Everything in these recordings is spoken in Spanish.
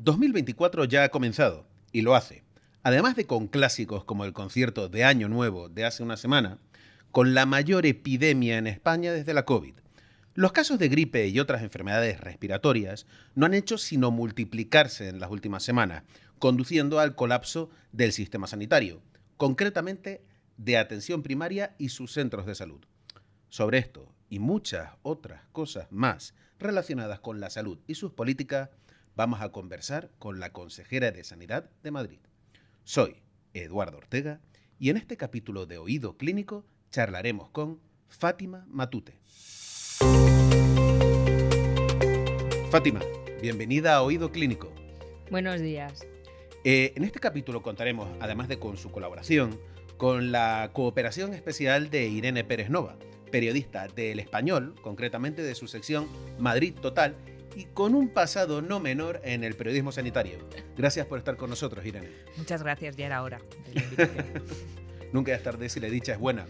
2024 ya ha comenzado, y lo hace. Además de con clásicos como el concierto de Año Nuevo de hace una semana, con la mayor epidemia en España desde la COVID. Los casos de gripe y otras enfermedades respiratorias no han hecho sino multiplicarse en las últimas semanas, conduciendo al colapso del sistema sanitario, concretamente de atención primaria y sus centros de salud. Sobre esto y muchas otras cosas más relacionadas con la salud y sus políticas, vamos a conversar con la consejera de Sanidad de Madrid. Soy Eduardo Ortega y en este capítulo de Oído Clínico charlaremos con Fátima Matute. Fátima, bienvenida a Oído Clínico. Buenos días. En este capítulo contaremos, además de con su colaboración, con la cooperación especial de Irene Pérez Nova, periodista de El Español, concretamente de su sección Madrid Total, y con un pasado no menor en el periodismo sanitario. Gracias por estar con nosotros, Irene. Muchas gracias, ya era hora de la invitación. Nunca es tarde si la dicha es buena.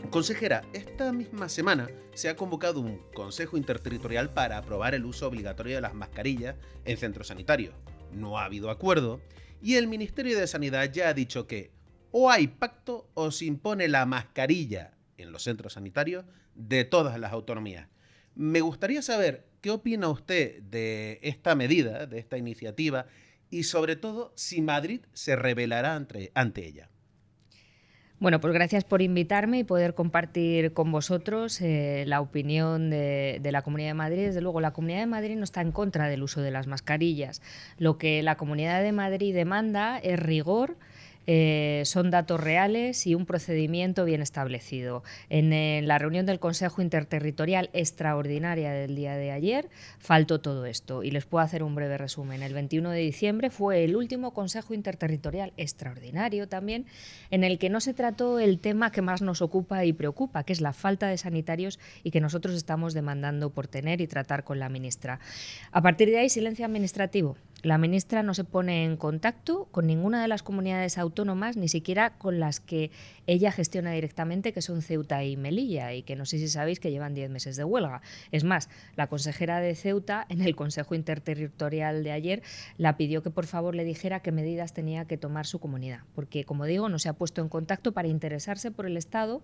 Consejera, esta misma semana se ha convocado un consejo interterritorial para aprobar el uso obligatorio de las mascarillas en centros sanitarios. No ha habido acuerdo y el Ministerio de Sanidad ya ha dicho que o hay pacto o se impone la mascarilla en los centros sanitarios de todas las autonomías. Me gustaría saber qué opina usted de esta medida, de esta iniciativa y sobre todo si Madrid se rebelará ante ella. Bueno, pues gracias por invitarme y poder compartir con vosotros la opinión de la Comunidad de Madrid. Desde luego, la Comunidad de Madrid no está en contra del uso de las mascarillas. Lo que la Comunidad de Madrid demanda es rigor. Son datos reales y un procedimiento bien establecido. En la reunión del Consejo Interterritorial extraordinaria del día de ayer faltó todo esto y les puedo hacer un breve resumen. El 21 de diciembre fue el último Consejo Interterritorial extraordinario también, en el que no se trató el tema que más nos ocupa y preocupa, que es la falta de sanitarios y que nosotros estamos demandando por tener y tratar con la ministra. A partir de ahí, silencio administrativo. La ministra no se pone en contacto con ninguna de las comunidades autónomas, ni siquiera con las que ella gestiona directamente, que son Ceuta y Melilla, y que no sé si sabéis que llevan 10 meses de huelga. Es más, la consejera de Ceuta, en el Consejo Interterritorial de ayer, la pidió que por favor le dijera qué medidas tenía que tomar su comunidad, porque, como digo, no se ha puesto en contacto para interesarse por el estado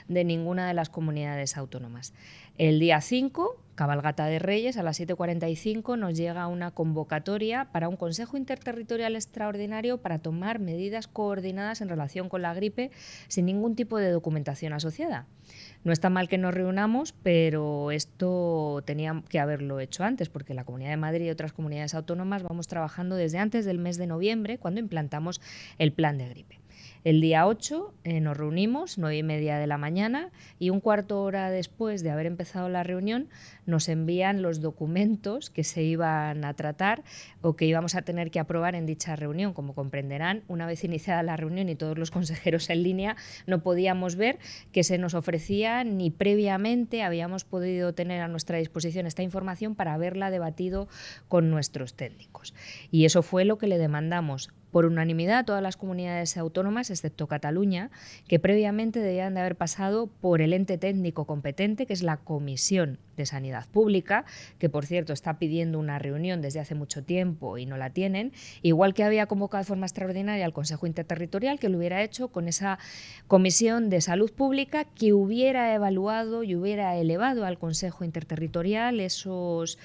de ninguna de las comunidades autónomas. El día 5, cabalgata de Reyes, a las 7:45 nos llega una convocatoria para un Consejo Interterritorial extraordinario para tomar medidas coordinadas en relación con la gripe sin ningún tipo de documentación asociada. No está mal que nos reunamos, pero esto tenía que haberlo hecho antes, porque la Comunidad de Madrid y otras comunidades autónomas vamos trabajando desde antes del mes de noviembre, cuando implantamos el plan de gripe. El día 8 nos reunimos, 9:30 de la mañana, y un cuarto hora después de haber empezado la reunión nos envían los documentos que se iban a tratar o que íbamos a tener que aprobar en dicha reunión. Como comprenderán, una vez iniciada la reunión y todos los consejeros en línea, no podíamos ver qué se nos ofrecía ni previamente habíamos podido tener a nuestra disposición esta información para haberla debatido con nuestros técnicos. Y eso fue lo que le demandamos por unanimidad a todas las comunidades autónomas, excepto Cataluña, que previamente debían de haber pasado por el ente técnico competente, que es la Comisión de Sanidad Pública, que por cierto está pidiendo una reunión desde hace mucho tiempo y no la tienen, igual que había convocado de forma extraordinaria al Consejo Interterritorial, que lo hubiera hecho con esa Comisión de Salud Pública que hubiera evaluado y hubiera elevado al Consejo Interterritorial esos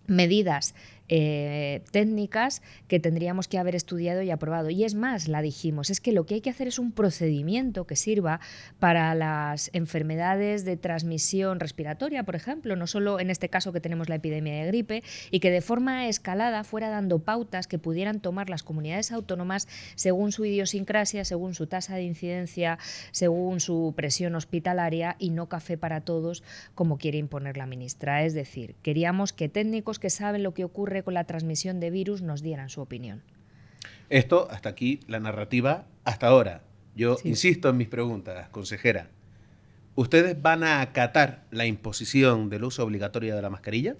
medidas técnicas que tendríamos que haber estudiado y aprobado. Y es más, la dijimos, es que lo que hay que hacer es un procedimiento que sirva para las enfermedades de transmisión respiratoria, por ejemplo, no solo en este caso que tenemos la epidemia de gripe, y que de forma escalada fuera dando pautas que pudieran tomar las comunidades autónomas según su idiosincrasia, según su tasa de incidencia, según su presión hospitalaria, y no café para todos como quiere imponer la ministra. Es decir, queríamos que técnicos que saben lo que ocurre con la transmisión de virus nos dieran su opinión. Esto, hasta aquí, la narrativa hasta ahora. Yo Sí. insisto en mis preguntas, consejera. ¿Ustedes van a acatar la imposición del uso obligatorio de la mascarilla?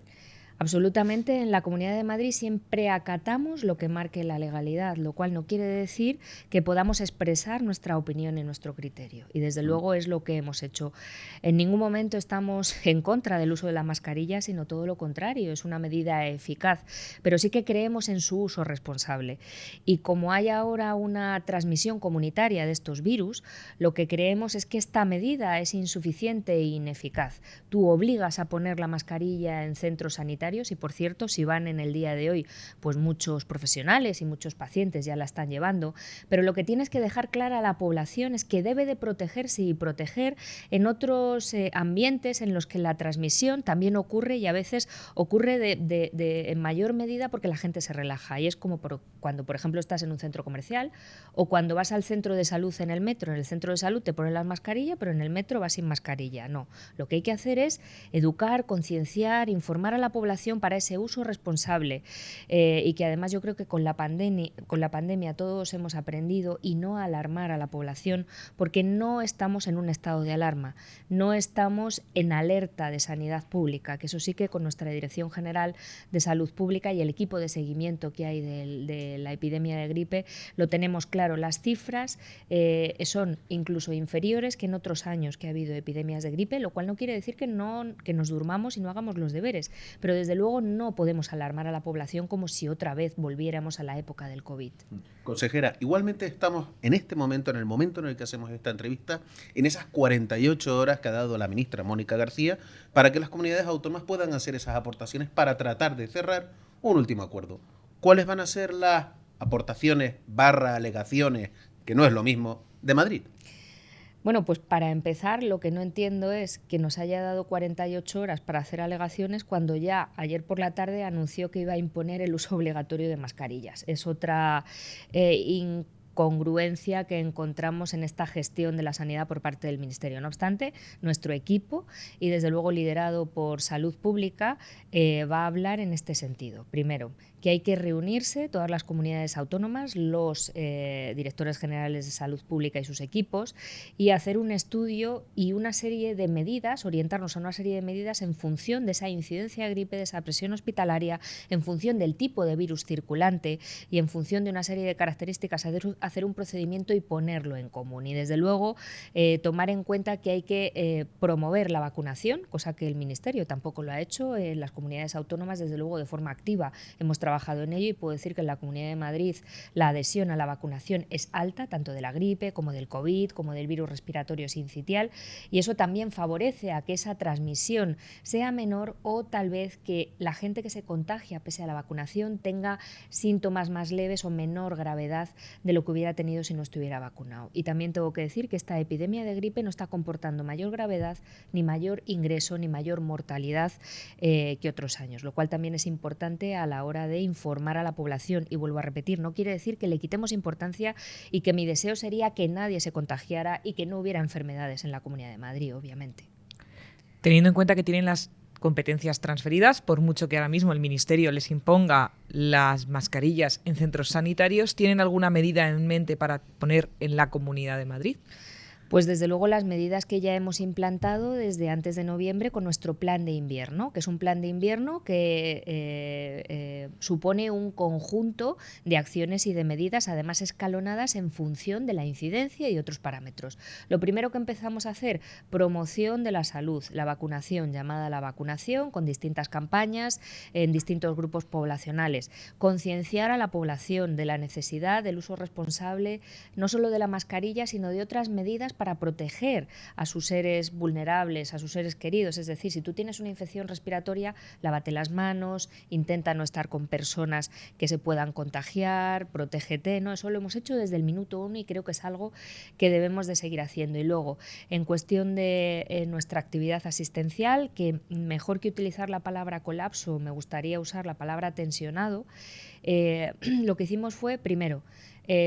Absolutamente, en la Comunidad de Madrid siempre acatamos lo que marque la legalidad, lo cual no quiere decir que podamos expresar nuestra opinión y nuestro criterio. Y desde luego es lo que hemos hecho. En ningún momento estamos en contra del uso de la mascarilla, sino todo lo contrario, es una medida eficaz, pero sí que creemos en su uso responsable. Y como hay ahora una transmisión comunitaria de estos virus, lo que creemos es que esta medida es insuficiente e ineficaz. Tú obligas a poner la mascarilla en centros sanitarios y, por cierto, si van en el día de hoy, pues muchos profesionales y muchos pacientes ya la están llevando, pero lo que tienes que dejar clara a la población es que debe de protegerse y proteger en otros ambientes en los que la transmisión también ocurre y a veces ocurre en mayor medida porque la gente se relaja. Y es como cuando, por ejemplo, estás en un centro comercial o cuando vas al centro de salud en el metro. En el centro de salud te ponen la mascarilla, pero en el metro vas sin mascarilla. No, lo que hay que hacer es educar, concienciar, informar a la población para ese uso responsable y que además yo creo que con la pandemia todos hemos aprendido, y no alarmar a la población porque no estamos en un estado de alarma, no estamos en alerta de sanidad pública, que eso sí que con nuestra Dirección General de Salud Pública y el equipo de seguimiento que hay de la epidemia de gripe lo tenemos claro. Las cifras son incluso inferiores que en otros años que ha habido epidemias de gripe, lo cual no quiere decir que nos durmamos y no hagamos los deberes, pero desde luego no podemos alarmar a la población como si otra vez volviéramos a la época del COVID. Consejera, igualmente estamos en este momento, en el momento en el que hacemos esta entrevista, en esas 48 horas que ha dado la ministra Mónica García para que las comunidades autónomas puedan hacer esas aportaciones para tratar de cerrar un último acuerdo. ¿Cuáles van a ser las aportaciones / alegaciones, que no es lo mismo, de Madrid? Bueno, pues para empezar, lo que no entiendo es que nos haya dado 48 horas para hacer alegaciones cuando ya ayer por la tarde anunció que iba a imponer el uso obligatorio de mascarillas. Es otra incongruencia que encontramos en esta gestión de la sanidad por parte del Ministerio. No obstante, nuestro equipo, y desde luego liderado por Salud Pública, va a hablar en este sentido. Primero, que hay que reunirse todas las comunidades autónomas, los directores generales de salud pública y sus equipos, y hacer un estudio y una serie de medidas, orientarnos a una serie de medidas en función de esa incidencia de gripe, de esa presión hospitalaria, en función del tipo de virus circulante y en función de una serie de características, hacer un procedimiento y ponerlo en común. Y desde luego tomar en cuenta que hay que promover la vacunación, cosa que el Ministerio tampoco lo ha hecho. En las comunidades autónomas, desde luego, de forma activa hemos trabajado en ello, y puedo decir que en la Comunidad de Madrid la adhesión a la vacunación es alta, tanto de la gripe como del COVID, como del virus respiratorio sincitial, y eso también favorece a que esa transmisión sea menor, o tal vez que la gente que se contagia pese a la vacunación tenga síntomas más leves o menor gravedad de lo que hubiera tenido si no estuviera vacunado. Y también tengo que decir que esta epidemia de gripe no está comportando mayor gravedad, ni mayor ingreso, ni mayor mortalidad que otros años, lo cual también es importante a la hora de informar a la población. Y vuelvo a repetir, no quiere decir que le quitemos importancia, y que mi deseo sería que nadie se contagiara y que no hubiera enfermedades en la Comunidad de Madrid, obviamente. Teniendo en cuenta que tienen las competencias transferidas, por mucho que ahora mismo el Ministerio les imponga las mascarillas en centros sanitarios, ¿tienen alguna medida en mente para poner en la Comunidad de Madrid? Pues desde luego las medidas que ya hemos implantado desde antes de noviembre con nuestro plan de invierno, que es un plan de invierno que supone un conjunto de acciones y de medidas, además escalonadas en función de la incidencia y otros parámetros. Lo primero que empezamos a hacer, promoción de la salud, la vacunación, llamada a la vacunación, con distintas campañas en distintos grupos poblacionales. Concienciar a la población de la necesidad del uso responsable, no solo de la mascarilla, sino de otras medidas para proteger a sus seres vulnerables, a sus seres queridos. Es decir, si tú tienes una infección respiratoria, lávate las manos, intenta no estar con personas que se puedan contagiar, protégete, ¿no? Eso lo hemos hecho desde el minuto 1 y creo que es algo que debemos de seguir haciendo. Y luego, en cuestión de nuestra actividad asistencial, que mejor que utilizar la palabra colapso, me gustaría usar la palabra tensionado. Lo que hicimos fue, primero,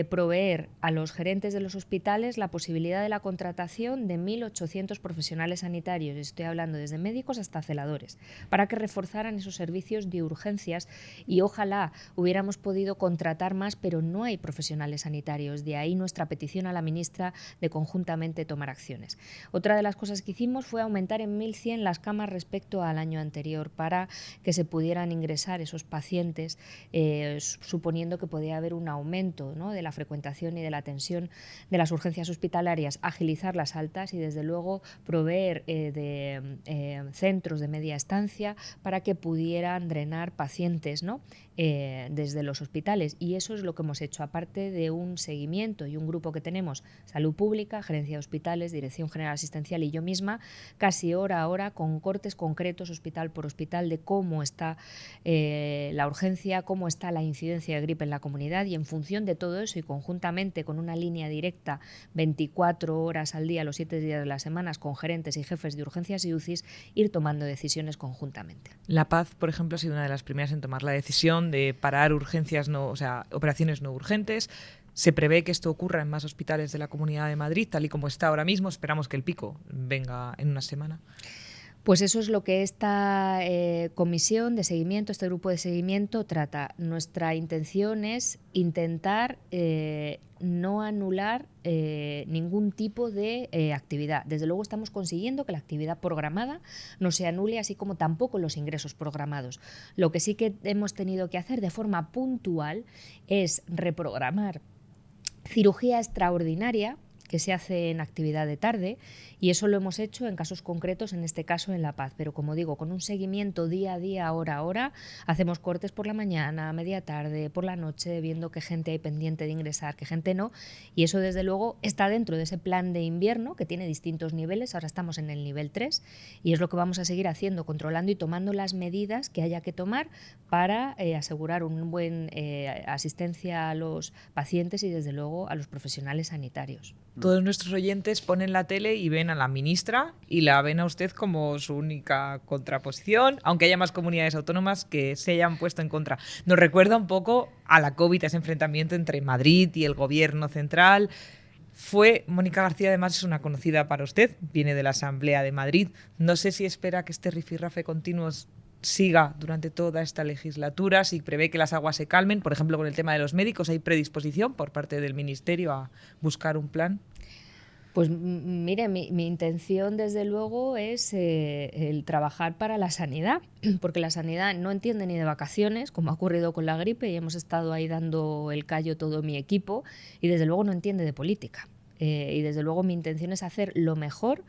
proveer a los gerentes de los hospitales la posibilidad de la contratación de 1.800 profesionales sanitarios, estoy hablando desde médicos hasta celadores, para que reforzaran esos servicios de urgencias y ojalá hubiéramos podido contratar más, pero no hay profesionales sanitarios, de ahí nuestra petición a la ministra de conjuntamente tomar acciones. Otra de las cosas que hicimos fue aumentar en 1.100 las camas respecto al año anterior para que se pudieran ingresar esos pacientes, suponiendo que podía haber un aumento, ¿no?, de la frecuentación y de la atención de las urgencias hospitalarias, agilizar las altas y desde luego proveer de centros de media estancia para que pudieran drenar pacientes, ¿no?, desde los hospitales, y eso es lo que hemos hecho, aparte de un seguimiento y un grupo que tenemos, Salud Pública, Gerencia de Hospitales, Dirección General Asistencial y yo misma, casi hora a hora con cortes concretos hospital por hospital de cómo está la urgencia, cómo está la incidencia de gripe en la comunidad, y en función de todo eso y conjuntamente con una línea directa 24 horas al día, los 7 días de las semanas, con gerentes y jefes de urgencias y UCIs, ir tomando decisiones conjuntamente. La Paz, por ejemplo, ha sido una de las primeras en tomar la decisión de parar urgencias, operaciones no urgentes. Se prevé que esto ocurra en más hospitales de la Comunidad de Madrid, tal y como está ahora mismo. Esperamos que el pico venga en una semana. Pues eso es lo que esta comisión de seguimiento, este grupo de seguimiento trata. Nuestra intención es intentar no anular ningún tipo de actividad. Desde luego estamos consiguiendo que la actividad programada no se anule, así como tampoco los ingresos programados. Lo que sí que hemos tenido que hacer de forma puntual es reprogramar cirugía extraordinaria que se hace en actividad de tarde, y eso lo hemos hecho en casos concretos, en este caso en La Paz, pero como digo, con un seguimiento día a día, hora a hora, hacemos cortes por la mañana, a media tarde, por la noche, viendo qué gente hay pendiente de ingresar, qué gente no, y eso desde luego está dentro de ese plan de invierno que tiene distintos niveles. Ahora estamos en el nivel 3 y es lo que vamos a seguir haciendo, controlando y tomando las medidas que haya que tomar para asegurar una buena asistencia a los pacientes y desde luego a los profesionales sanitarios. Todos nuestros oyentes ponen la tele y ven a la ministra y la ven a usted como su única contraposición, aunque haya más comunidades autónomas que se hayan puesto en contra. Nos recuerda un poco a la COVID, a ese enfrentamiento entre Madrid y el gobierno central. Mónica García, además, es una conocida para usted, viene de la Asamblea de Madrid. No sé si espera que este rifirrafe continuo siga durante toda esta legislatura, si prevé que las aguas se calmen. Por ejemplo, con el tema de los médicos, ¿hay predisposición por parte del Ministerio a buscar un plan? Pues mire, mi intención desde luego es el trabajar para la sanidad, porque la sanidad no entiende ni de vacaciones, como ha ocurrido con la gripe, y hemos estado ahí dando el callo todo mi equipo, y desde luego no entiende de política. Y desde luego mi intención es hacer lo mejor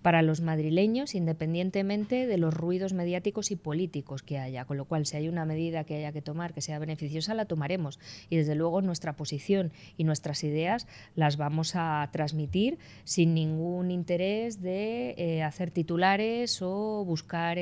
para los madrileños, independientemente de los ruidos mediáticos y políticos que haya. Con lo cual, si hay una medida que haya que tomar que sea beneficiosa, la tomaremos. Y desde luego nuestra posición y nuestras ideas las vamos a transmitir sin ningún interés de hacer titulares o buscar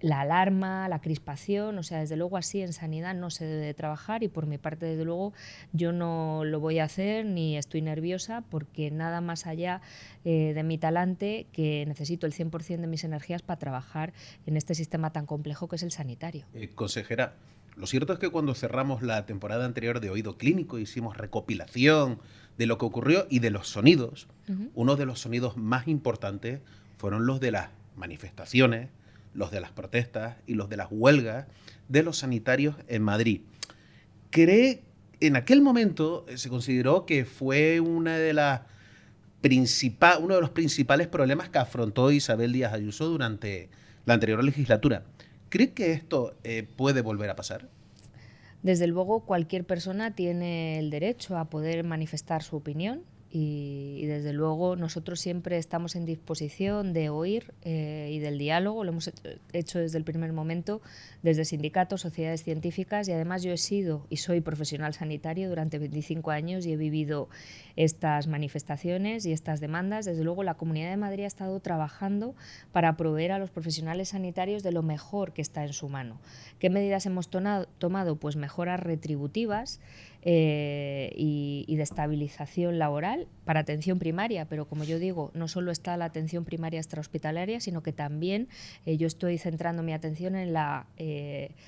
la alarma, la crispación. O sea, desde luego así en sanidad no se debe de trabajar, y por mi parte, desde luego, yo no lo voy a hacer ni estoy nerviosa, porque nada más allá de mi talante, que necesito el 100% de mis energías para trabajar en este sistema tan complejo que es el sanitario. Consejera, lo cierto es que cuando cerramos la temporada anterior de Oído Clínico hicimos recopilación de lo que ocurrió y de los sonidos. Uno de los sonidos más importantes fueron los de las manifestaciones, los de las protestas y los de las huelgas de los sanitarios en Madrid. En aquel momento se consideró que fue uno de los principales problemas que afrontó Isabel Díaz Ayuso durante la anterior legislatura. ¿Cree que esto puede volver a pasar? Desde luego, cualquier persona tiene el derecho a poder manifestar su opinión. Y desde luego nosotros siempre estamos en disposición de oír y del diálogo. Lo hemos hecho desde el primer momento, desde sindicatos, sociedades científicas, y además yo he sido y soy profesional sanitario durante 25 años y he vivido estas manifestaciones y estas demandas. Desde luego la Comunidad de Madrid ha estado trabajando para proveer a los profesionales sanitarios de lo mejor que está en su mano. ¿Qué medidas hemos tomado? Pues mejoras retributivas, y de estabilización laboral para atención primaria, pero como yo digo, no solo está la atención primaria extrahospitalaria, sino que también yo estoy centrando mi atención en la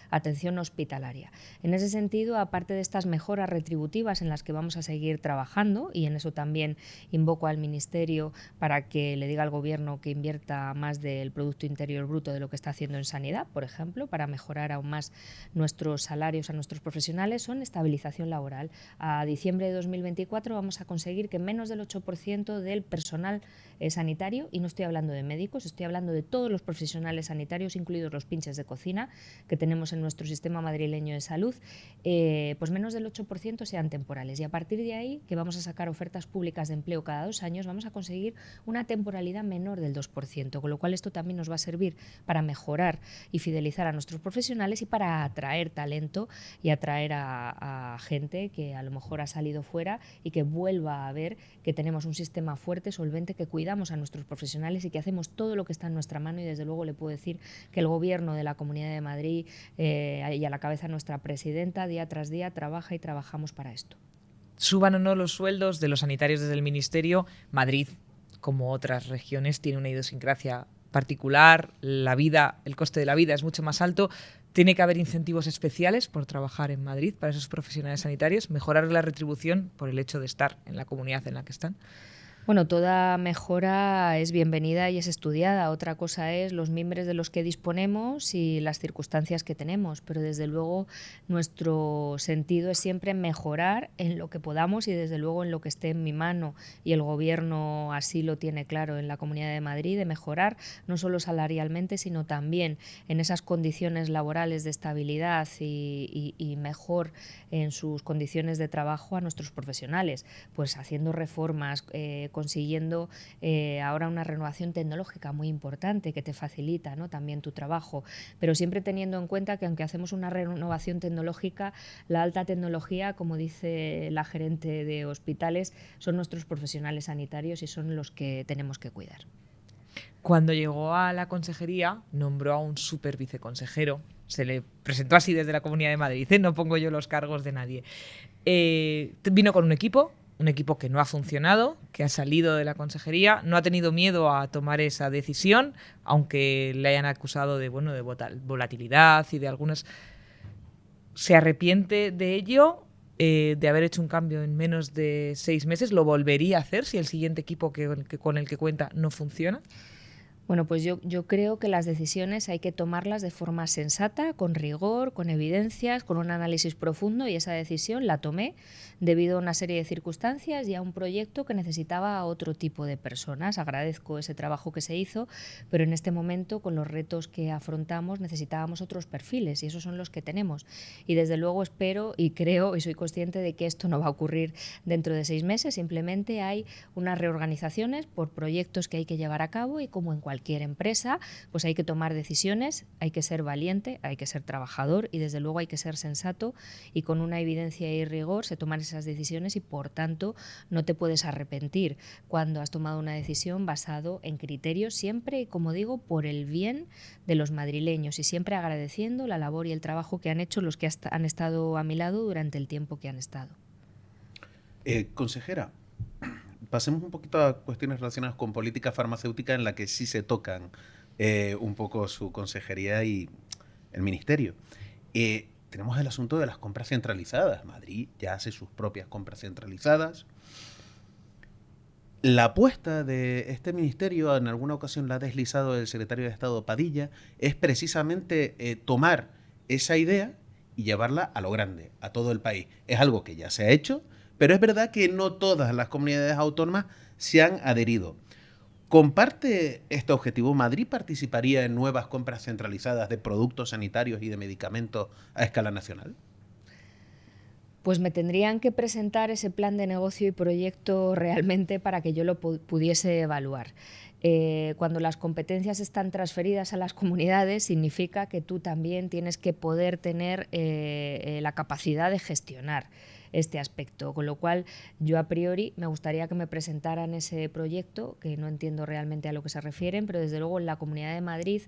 atención hospitalaria. En ese sentido, aparte de estas mejoras retributivas en las que vamos a seguir trabajando, y en eso también invoco al Ministerio para que le diga al Gobierno que invierta más del Producto Interior Bruto de lo que está haciendo en sanidad, por ejemplo, para mejorar aún más nuestros salarios a nuestros profesionales, son estabilización laboral. A diciembre de 2024 vamos a conseguir que menos del 8% del personal sanitario, y no estoy hablando de médicos, estoy hablando de todos los profesionales sanitarios, incluidos los pinches de cocina que tenemos en nuestro sistema madrileño de salud, pues menos del 8% sean temporales. Y a partir de ahí, que vamos a sacar ofertas públicas de empleo cada 2 años, vamos a conseguir una temporalidad menor del 2%, con lo cual esto también nos va a servir para mejorar y fidelizar a nuestros profesionales y para atraer talento y atraer a gente que a lo mejor ha salido fuera y que vuelva a ver que tenemos un sistema fuerte, solvente, que cuidamos a nuestros profesionales y que hacemos todo lo que está en nuestra mano. Y desde luego le puedo decir que el Gobierno de la Comunidad de Madrid y a la cabeza nuestra presidenta, día tras día trabaja y trabajamos para esto. Suban o no los sueldos de los sanitarios desde el Ministerio, Madrid, como otras regiones, tiene una idiosincrasia particular, el coste de la vida es mucho más alto. Tiene que haber incentivos especiales por trabajar en Madrid para esos profesionales sanitarios, mejorar la retribución por el hecho de estar en la comunidad en la que están. Bueno, toda mejora es bienvenida y es estudiada. Otra cosa es los mimbres de los que disponemos y las circunstancias que tenemos, pero desde luego nuestro sentido es siempre mejorar en lo que podamos y desde luego en lo que esté en mi mano, y el Gobierno así lo tiene claro en la Comunidad de Madrid, de mejorar no solo salarialmente, sino también en esas condiciones laborales de estabilidad y mejor en sus condiciones de trabajo a nuestros profesionales, pues haciendo reformas, consiguiendo ahora una renovación tecnológica muy importante que te facilita, ¿no?, también tu trabajo, pero siempre teniendo en cuenta que aunque hacemos una renovación tecnológica, la alta tecnología, como dice la gerente de hospitales, son nuestros profesionales sanitarios y son los que tenemos que cuidar. Cuando llegó a la consejería, nombró a un super viceconsejero. Se le presentó así desde la Comunidad de Madrid, no pongo yo los cargos de nadie. Vino con un equipo que no ha funcionado, que ha salido de la consejería, no ha tenido miedo a tomar esa decisión, aunque le hayan acusado de volatilidad y de algunas. ¿Se arrepiente de ello, de haber hecho un cambio en menos de 6 meses? ¿Lo volvería a hacer si el siguiente equipo con el que cuenta no funciona? Bueno, pues yo creo que las decisiones hay que tomarlas de forma sensata, con rigor, con evidencias, con un análisis profundo, y esa decisión la tomé debido a una serie de circunstancias y a un proyecto que necesitaba a otro tipo de personas. Agradezco ese trabajo que se hizo, pero en este momento, con los retos que afrontamos, necesitábamos otros perfiles y esos son los que tenemos. Y desde luego espero y creo y soy consciente de que esto no va a ocurrir dentro de 6 meses, simplemente hay unas reorganizaciones por proyectos que hay que llevar a cabo y, como en cualquier empresa, pues hay que tomar decisiones, hay que ser valiente, hay que ser trabajador y desde luego hay que ser sensato, y con una evidencia y rigor se toman esas decisiones y por tanto no te puedes arrepentir cuando has tomado una decisión basado en criterios siempre, y como digo, por el bien de los madrileños y siempre agradeciendo la labor y el trabajo que han hecho los que han estado a mi lado durante el tiempo que han estado. Consejera, pasemos un poquito a cuestiones relacionadas con política farmacéutica, en la que sí se tocan un poco su consejería y el ministerio. Tenemos el asunto de las compras centralizadas. Madrid ya hace sus propias compras centralizadas. La apuesta de este ministerio, en alguna ocasión la ha deslizado el secretario de Estado Padilla, es precisamente tomar esa idea y llevarla a lo grande, a todo el país. Es algo que ya se ha hecho, pero es verdad que no todas las comunidades autónomas se han adherido. ¿Comparte este objetivo? ¿Madrid participaría en nuevas compras centralizadas de productos sanitarios y de medicamentos a escala nacional? Pues me tendrían que presentar ese plan de negocio y proyecto realmente para que yo lo pudiese evaluar. Cuando las competencias están transferidas a las comunidades, significa que tú también tienes que poder tener la capacidad de gestionar este aspecto, con lo cual yo a priori me gustaría que me presentaran ese proyecto, que no entiendo realmente a lo que se refieren, pero desde luego en la Comunidad de Madrid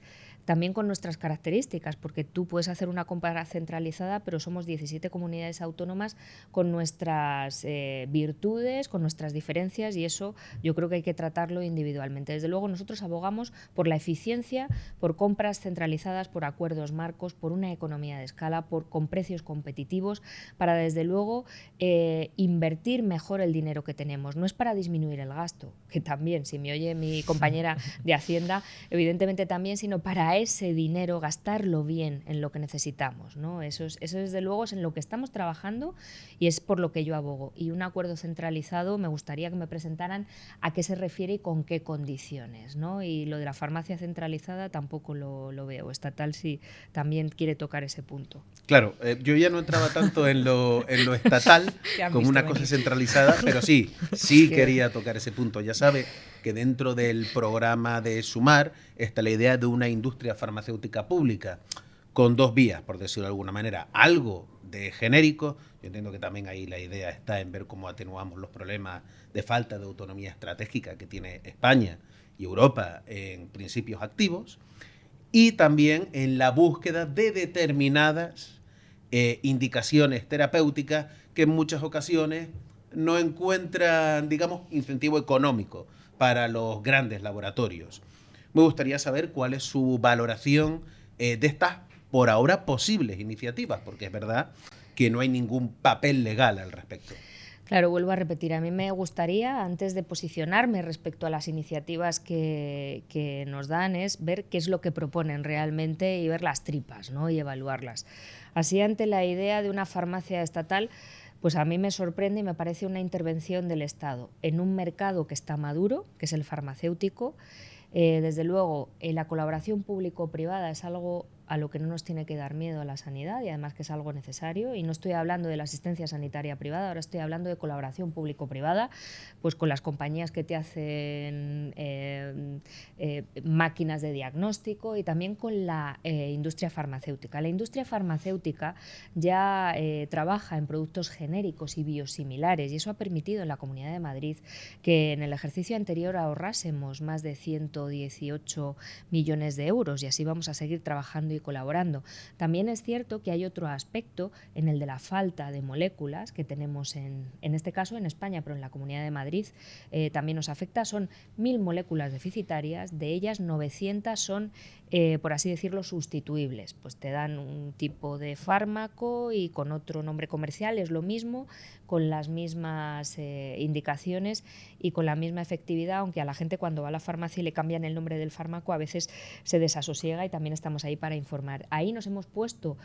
también con nuestras características, porque tú puedes hacer una compra centralizada, pero somos 17 comunidades autónomas con nuestras virtudes, con nuestras diferencias, y eso yo creo que hay que tratarlo individualmente. Desde luego nosotros abogamos por la eficiencia, por compras centralizadas, por acuerdos marcos, por una economía de escala, con precios competitivos, para desde luego invertir mejor el dinero que tenemos. No es para disminuir el gasto, que también, si me oye mi compañera de Hacienda, evidentemente también, sino para ese dinero gastarlo bien en lo que necesitamos, ¿no? Eso desde luego es en lo que estamos trabajando y es por lo que yo abogo. Y un acuerdo centralizado me gustaría que me presentaran a qué se refiere y con qué condiciones, ¿no? Y lo de la farmacia centralizada tampoco lo veo. Estatal sí también quiere tocar ese punto. Claro, yo ya no entraba tanto en lo estatal como una cosa centralizada, pero sí quería tocar ese punto. Ya sabe que dentro del programa de Sumar está la idea de una industria farmacéutica pública con dos vías, por decirlo de alguna manera. Algo de genérico, yo entiendo que también ahí la idea está en ver cómo atenuamos los problemas de falta de autonomía estratégica que tiene España y Europa en principios activos, y también en la búsqueda de determinadas indicaciones terapéuticas que en muchas ocasiones no encuentran, digamos, incentivo económico para los grandes laboratorios. Me gustaría saber cuál es su valoración de estas, por ahora, posibles iniciativas, porque es verdad que no hay ningún papel legal al respecto. Claro, vuelvo a repetir, a mí me gustaría, antes de posicionarme respecto a las iniciativas que nos dan, es ver qué es lo que proponen realmente y ver las tripas, ¿no? Y evaluarlas. Así, ante la idea de una farmacia estatal, pues a mí me sorprende y me parece una intervención del Estado en un mercado que está maduro, que es el farmacéutico. Desde luego, la colaboración público-privada es algo a lo que no nos tiene que dar miedo a la sanidad y además que es algo necesario. Y no estoy hablando de la asistencia sanitaria privada, ahora estoy hablando de colaboración público-privada, pues con las compañías que te hacen máquinas de diagnóstico y también con la industria farmacéutica. La industria farmacéutica ya trabaja en productos genéricos y biosimilares y eso ha permitido en la Comunidad de Madrid que en el ejercicio anterior ahorrásemos más de 118 millones de euros y así vamos a seguir trabajando y colaborando. También es cierto que hay otro aspecto en el de la falta de moléculas que tenemos en este caso en España, pero en la Comunidad de Madrid también nos afecta. Son 1.000 moléculas deficitarias, de ellas 900 son, por así decirlo, sustituibles. Pues te dan un tipo de fármaco y con otro nombre comercial es lo mismo, con las mismas indicaciones y con la misma efectividad, aunque a la gente cuando va a la farmacia y le cambian el nombre del fármaco a veces se desasosiega y también estamos ahí para informar. Ahí nos hemos puesto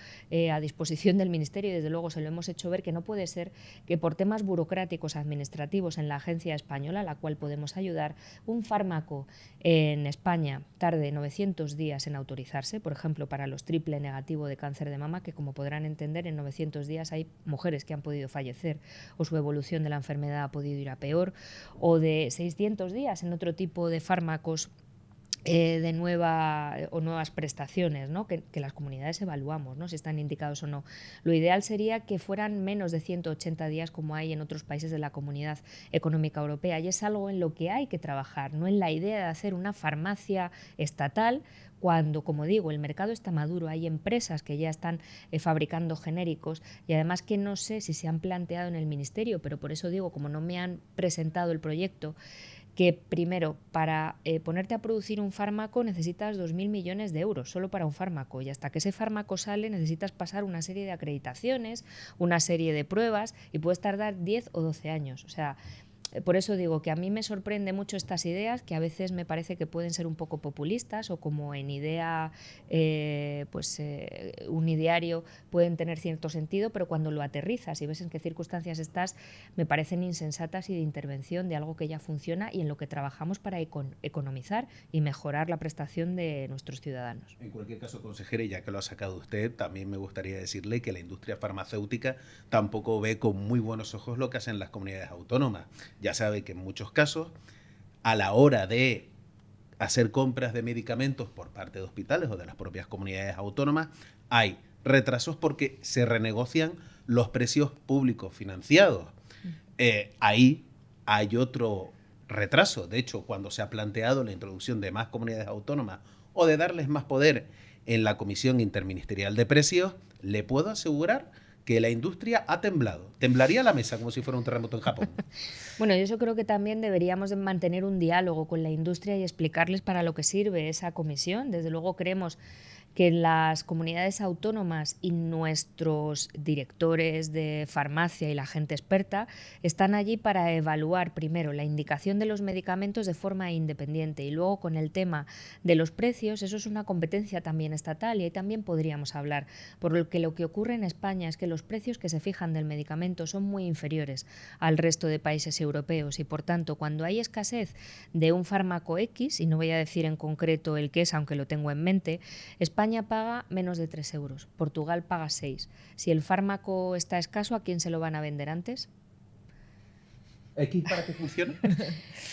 a disposición del Ministerio y desde luego se lo hemos hecho ver que no puede ser que por temas burocráticos administrativos en la agencia española, a la cual podemos ayudar, un fármaco en España tarde 900 días en autorizarse, por ejemplo para los triple negativo de cáncer de mama, que como podrán entender en 900 días hay mujeres que han podido fallecer o su evolución de la enfermedad ha podido ir a peor, o de 600 días en otro tipo de fármacos de nuevas prestaciones, ¿no? que las comunidades evaluamos, ¿no? Si están indicados o no. Lo ideal sería que fueran menos de 180 días como hay en otros países de la Comunidad Económica Europea y es algo en lo que hay que trabajar, no en la idea de hacer una farmacia estatal cuando, como digo, el mercado está maduro, hay empresas que ya están fabricando genéricos y además que no sé si se han planteado en el Ministerio, pero por eso digo, como no me han presentado el proyecto, que primero, para ponerte a producir un fármaco necesitas 2.000 millones de euros solo para un fármaco y hasta que ese fármaco sale necesitas pasar una serie de acreditaciones, una serie de pruebas y puedes tardar 10 o 12 años. O sea, por eso digo que a mí me sorprende mucho estas ideas que a veces me parece que pueden ser un poco populistas o como en idea, un ideario pueden tener cierto sentido, pero cuando lo aterrizas y ves en qué circunstancias estás, me parecen insensatas y de intervención de algo que ya funciona y en lo que trabajamos para economizar y mejorar la prestación de nuestros ciudadanos. En cualquier caso, consejera, ya que lo ha sacado usted, también me gustaría decirle que la industria farmacéutica tampoco ve con muy buenos ojos lo que hacen las comunidades autónomas. Ya sabe que en muchos casos, a la hora de hacer compras de medicamentos por parte de hospitales o de las propias comunidades autónomas, hay retrasos porque se renegocian los precios públicos financiados. Ahí hay otro retraso. De hecho, cuando se ha planteado la introducción de más comunidades autónomas o de darles más poder en la Comisión Interministerial de Precios, le puedo asegurar que la industria ha temblado. Temblaría la mesa como si fuera un terremoto en Japón. Bueno, yo creo que también deberíamos de mantener un diálogo con la industria y explicarles para lo que sirve esa comisión. Desde luego creemos que las comunidades autónomas y nuestros directores de farmacia y la gente experta están allí para evaluar primero la indicación de los medicamentos de forma independiente y luego con el tema de los precios, eso es una competencia también estatal y ahí también podríamos hablar, por lo que ocurre en España es que los precios que se fijan del medicamento son muy inferiores al resto de países europeos y por tanto cuando hay escasez de un fármaco X, y no voy a decir en concreto el que es, aunque lo tengo en mente, España paga menos de 3 euros, Portugal paga 6. Si el fármaco está escaso, ¿a quién se lo van a vender antes? ¿X para qué funciona?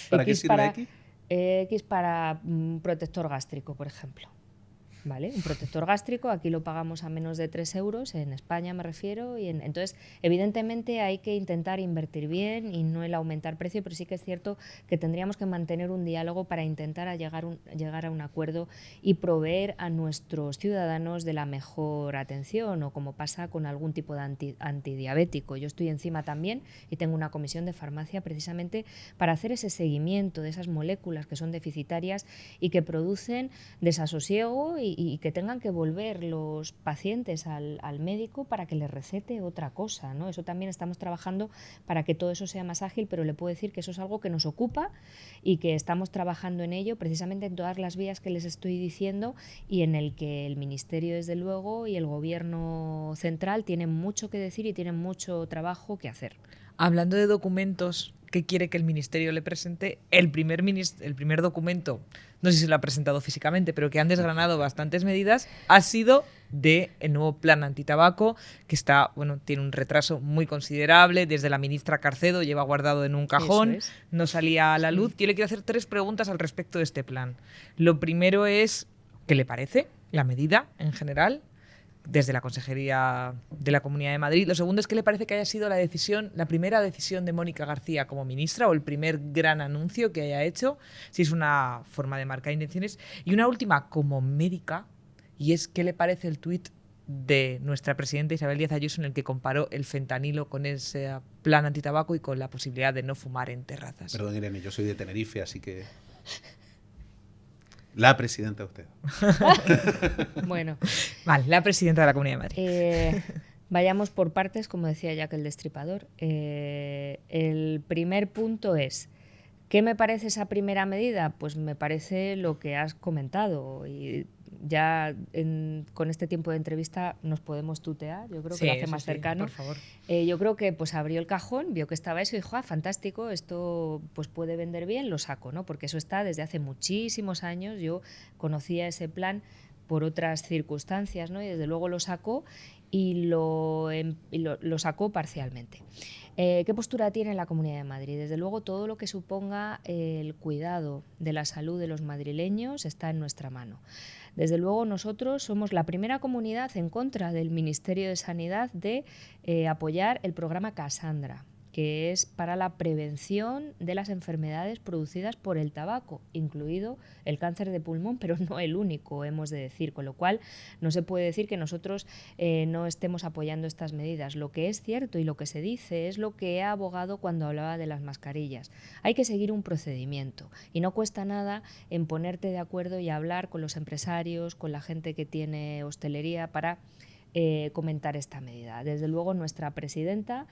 ¿Para qué sirve X? X para protector gástrico, por ejemplo. ¿Vale? Un protector gástrico, aquí lo pagamos a menos de 3 euros, en España me refiero, entonces evidentemente hay que intentar invertir bien y no el aumentar precio, pero sí que es cierto que tendríamos que mantener un diálogo para intentar llegar a un acuerdo y proveer a nuestros ciudadanos de la mejor atención o como pasa con algún tipo de antidiabético. Yo estoy encima también y tengo una comisión de farmacia precisamente para hacer ese seguimiento de esas moléculas que son deficitarias y que producen desasosiego y que tengan que volver los pacientes al médico para que les recete otra cosa, ¿no? Eso también estamos trabajando para que todo eso sea más ágil, pero le puedo decir que eso es algo que nos ocupa y que estamos trabajando en ello precisamente en todas las vías que les estoy diciendo y en el que el Ministerio, desde luego, y el Gobierno central tienen mucho que decir y tienen mucho trabajo que hacer. Hablando de documentos que quiere que el Ministerio le presente, el primer documento, no sé si lo ha presentado físicamente, pero que han desgranado bastantes medidas, ha sido del nuevo plan antitabaco, que tiene un retraso muy considerable. Desde la ministra Carcedo lleva guardado en un cajón, no salía a la luz. Yo le quiero hacer 3 preguntas al respecto de este plan. Lo primero es, ¿qué le parece la medida en general? Desde la Consejería de la Comunidad de Madrid. Lo segundo es qué le parece que haya sido la primera decisión de Mónica García como ministra o el primer gran anuncio que haya hecho, si es una forma de marcar intenciones. Y una última, como médica, y es qué le parece el tuit de nuestra presidenta Isabel Díaz Ayuso en el que comparó el fentanilo con ese plan antitabaco y con la posibilidad de no fumar en terrazas. Perdón, Irene, yo soy de Tenerife, así que... La presidenta usted. Bueno. Vale, la presidenta de la Comunidad de Madrid. Vayamos por partes, como decía Jack el Destripador. El primer punto es, ¿qué me parece esa primera medida? Pues me parece lo que has comentado y ya con este tiempo de entrevista nos podemos tutear, yo creo que lo hace más cercano. Por favor. Yo creo que pues abrió el cajón, vio que estaba eso y dijo, fantástico, esto pues puede vender bien, lo saco, ¿no? Porque eso está desde hace muchísimos años, yo conocía ese plan por otras circunstancias, ¿no? Y desde luego lo sacó y lo sacó parcialmente. ¿Qué postura tiene la Comunidad de Madrid? Desde luego todo lo que suponga el cuidado de la salud de los madrileños está en nuestra mano. Desde luego nosotros somos la primera comunidad en contra del Ministerio de Sanidad de apoyar el programa Casandra, que es para la prevención de las enfermedades producidas por el tabaco, incluido el cáncer de pulmón, pero no el único, hemos de decir, con lo cual no se puede decir que nosotros no estemos apoyando estas medidas. Lo que es cierto y lo que se dice es lo que he abogado cuando hablaba de las mascarillas. Hay que seguir un procedimiento y no cuesta nada en ponerte de acuerdo y hablar con los empresarios, con la gente que tiene hostelería para comentar esta medida. Desde luego nuestra presidenta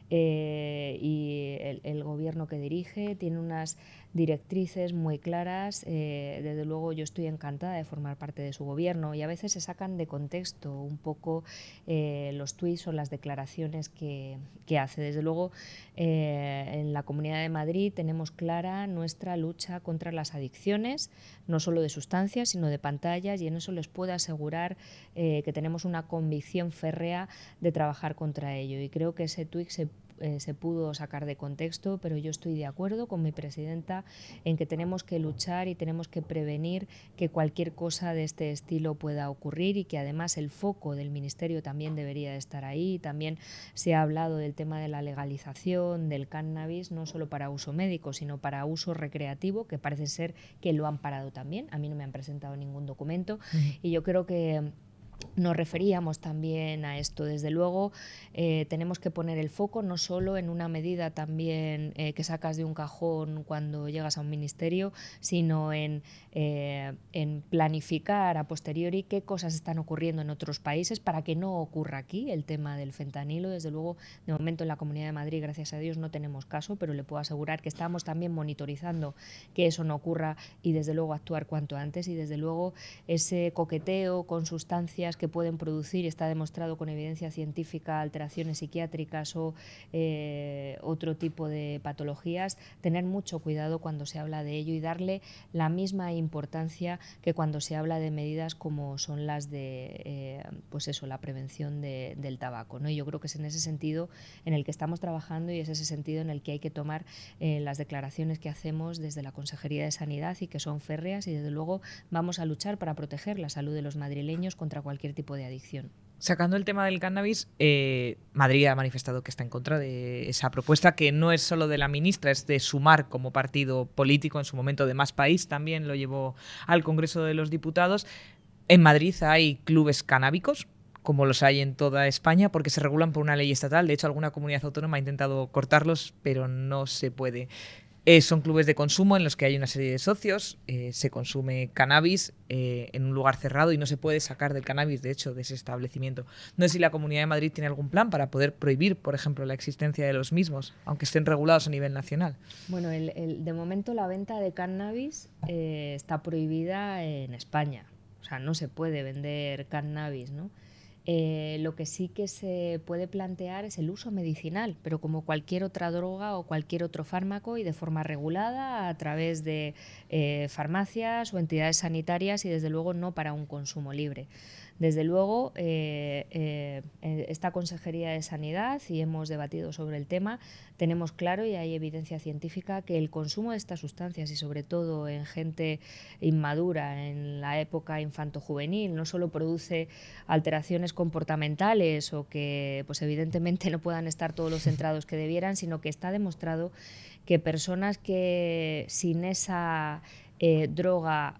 y el gobierno que dirige tiene unas directrices muy claras. Desde luego yo estoy encantada de formar parte de su gobierno y a veces se sacan de contexto un poco los tuits o las declaraciones que hace. Desde luego en la Comunidad de Madrid tenemos clara nuestra lucha contra las adicciones, no solo de sustancias sino de pantallas, y en eso les puedo asegurar que tenemos una convicción férrea de trabajar contra ello, y creo que ese tuit se se pudo sacar de contexto, pero yo estoy de acuerdo con mi presidenta en que tenemos que luchar y tenemos que prevenir que cualquier cosa de este estilo pueda ocurrir, y que además el foco del Ministerio también debería de estar ahí. También se ha hablado del tema de la legalización del cannabis, no solo para uso médico, sino para uso recreativo, que parece ser que lo han parado también. A mí no me han presentado ningún documento y yo creo que nos referíamos también a esto. Desde luego, tenemos que poner el foco no solo en una medida también que sacas de un cajón cuando llegas a un ministerio, sino en planificar a posteriori qué cosas están ocurriendo en otros países para que no ocurra aquí el tema del fentanilo. Desde luego, de momento en la Comunidad de Madrid, gracias a Dios, no tenemos caso, pero le puedo asegurar que estamos también monitorizando que eso no ocurra y desde luego actuar cuanto antes. Y desde luego ese coqueteo con sustancias que pueden producir, está demostrado con evidencia científica, alteraciones psiquiátricas o otro tipo de patologías, tener mucho cuidado cuando se habla de ello y darle la misma importancia que cuando se habla de medidas como son las de pues eso, la prevención del tabaco, ¿no? Y yo creo que es en ese sentido en el que estamos trabajando y es ese sentido en el que hay que tomar las declaraciones que hacemos desde la Consejería de Sanidad y que son férreas, y desde luego vamos a luchar para proteger la salud de los madrileños contra cualquier tipo de adicción. Sacando el tema del cannabis, Madrid ha manifestado que está en contra de esa propuesta, que no es solo de la ministra, es de Sumar como partido político, en su momento de Más País, también lo llevó al Congreso de los Diputados. En Madrid hay clubes canábicos, como los hay en toda España, porque se regulan por una ley estatal. De hecho, alguna comunidad autónoma ha intentado cortarlos, pero no se puede. Son clubes de consumo en los que hay una serie de socios, se consume cannabis en un lugar cerrado y no se puede sacar del cannabis, de hecho, de ese establecimiento. No sé si la Comunidad de Madrid tiene algún plan para poder prohibir, por ejemplo, la existencia de los mismos, aunque estén regulados a nivel nacional. Bueno, de momento la venta de cannabis está prohibida en España. O sea, no se puede vender cannabis, ¿no? Lo que sí que se puede plantear es el uso medicinal, pero como cualquier otra droga o cualquier otro fármaco y de forma regulada a través de farmacias o entidades sanitarias y desde luego no para un consumo libre. Desde luego, esta Consejería de Sanidad, y hemos debatido sobre el tema, tenemos claro y hay evidencia científica que el consumo de estas sustancias y sobre todo en gente inmadura, en la época infanto-juvenil, no solo produce alteraciones comportamentales o que pues evidentemente no puedan estar todos los centrados que debieran, sino que está demostrado que personas que sin esa droga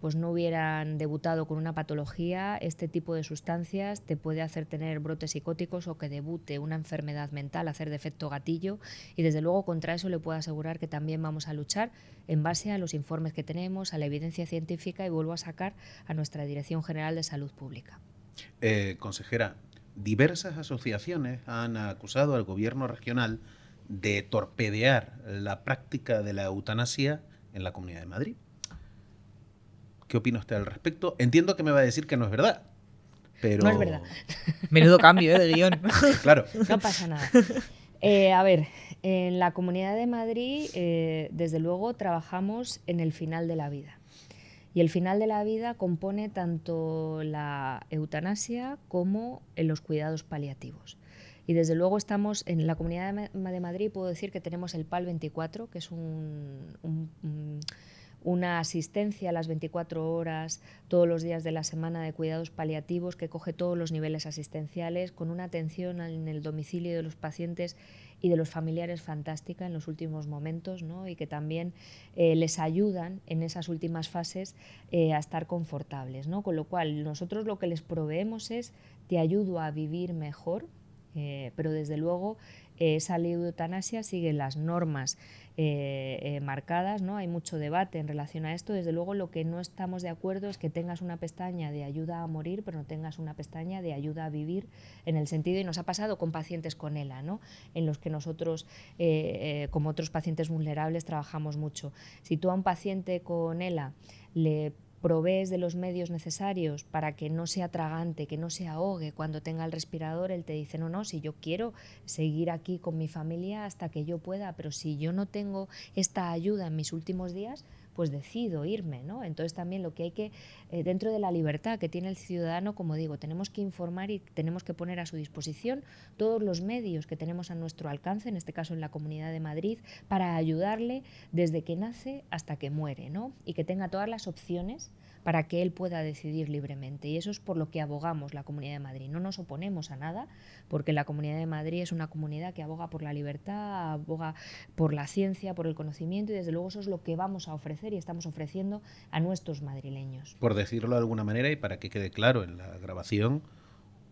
pues no hubieran debutado con una patología, este tipo de sustancias te puede hacer tener brotes psicóticos o que debute una enfermedad mental, hacer de efecto gatillo, y desde luego contra eso le puedo asegurar que también vamos a luchar en base a los informes que tenemos, a la evidencia científica, y vuelvo a sacar a nuestra Dirección General de Salud Pública. Consejera, diversas asociaciones han acusado al gobierno regional de torpedear la práctica de la eutanasia en la Comunidad de Madrid. ¿Qué opina usted al respecto? Entiendo que me va a decir que no es verdad, pero... No es verdad. Menudo cambio de guión. Claro. No pasa nada. A ver, en la Comunidad de Madrid, desde luego, trabajamos en el final de la vida. Y el final de la vida compone tanto la eutanasia como en los cuidados paliativos. Y desde luego estamos en la Comunidad de Madrid, puedo decir que tenemos el PAL 24, que es una asistencia a las 24 horas todos los días de la semana de cuidados paliativos que coge todos los niveles asistenciales, con una atención en el domicilio de los pacientes y de los familiares fantástica en los últimos momentos, ¿no? Y que también les ayudan en esas últimas fases a estar confortables, ¿no? Con lo cual nosotros lo que les proveemos es te ayudo a vivir mejor, pero desde luego esa ley de eutanasia sigue las normas marcadas, ¿no? Hay mucho debate en relación a esto. Desde luego lo que no estamos de acuerdo es que tengas una pestaña de ayuda a morir, pero no tengas una pestaña de ayuda a vivir, en el sentido, y nos ha pasado con pacientes con ELA, ¿no? En los que nosotros, como otros pacientes vulnerables, trabajamos mucho. Si tú a un paciente con ELA le provees de los medios necesarios para que no sea tragante, que no se ahogue cuando tenga el respirador, él te dice, no, si yo quiero seguir aquí con mi familia hasta que yo pueda, pero si yo no tengo esta ayuda en mis últimos días, pues decido irme, ¿no? Entonces también lo que hay que, dentro de la libertad que tiene el ciudadano, como digo, tenemos que informar y tenemos que poner a su disposición todos los medios que tenemos a nuestro alcance, en este caso en la Comunidad de Madrid, para ayudarle desde que nace hasta que muere, ¿no? Y que tenga todas las opciones para que él pueda decidir libremente. Y eso es por lo que abogamos la Comunidad de Madrid. No nos oponemos a nada, porque la Comunidad de Madrid es una comunidad que aboga por la libertad, aboga por la ciencia, por el conocimiento, y desde luego eso es lo que vamos a ofrecer y estamos ofreciendo a nuestros madrileños. Por decirlo de alguna manera y para que quede claro en la grabación,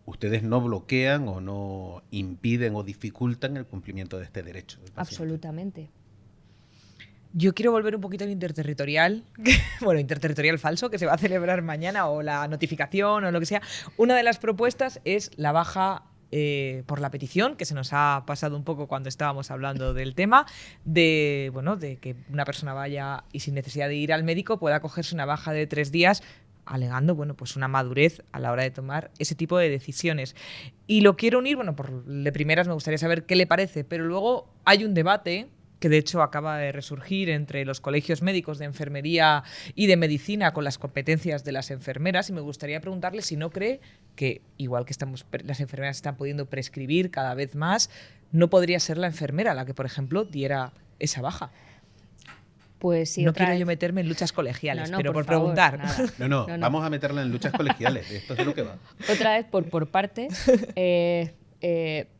ustedes no bloquean o no impiden o dificultan el cumplimiento de este derecho del paciente. Absolutamente. Yo quiero volver un poquito al interterritorial, bueno, interterritorial falso, que se va a celebrar mañana, o la notificación, o lo que sea. Una de las propuestas es la baja por la petición, que se nos ha pasado un poco cuando estábamos hablando del tema, de que una persona vaya y sin necesidad de ir al médico pueda cogerse una baja de 3 días, alegando pues una madurez a la hora de tomar ese tipo de decisiones. Y lo quiero unir, de primeras me gustaría saber qué le parece, pero luego hay un debate que de hecho acaba de resurgir entre los colegios médicos de enfermería y de medicina con las competencias de las enfermeras, y me gustaría preguntarle si no cree que, igual que las enfermeras están pudiendo prescribir cada vez más, no podría ser la enfermera la que, por ejemplo, diera esa baja. Pues sí, no quiero yo meterme en luchas colegiales, pero por favor, preguntar. No, vamos a meterla en luchas colegiales, esto es de lo que va. Otra vez por partes.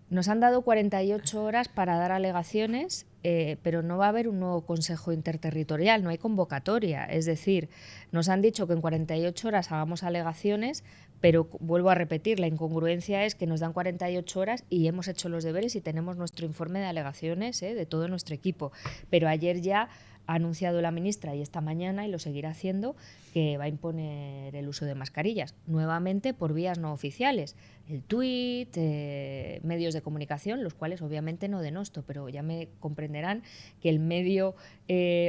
Nos han dado 48 horas para dar alegaciones, pero no va a haber un nuevo Consejo Interterritorial, no hay convocatoria. Es decir, nos han dicho que en 48 horas hagamos alegaciones, pero vuelvo a repetir, la incongruencia es que nos dan 48 horas y hemos hecho los deberes y tenemos nuestro informe de alegaciones de todo nuestro equipo. Pero ayer ya ha anunciado la ministra, y esta mañana, y lo seguirá haciendo, que va a imponer el uso de mascarillas, nuevamente por vías no oficiales. El tuit, medios de comunicación, los cuales obviamente no denosto, pero ya me comprenderán que el medio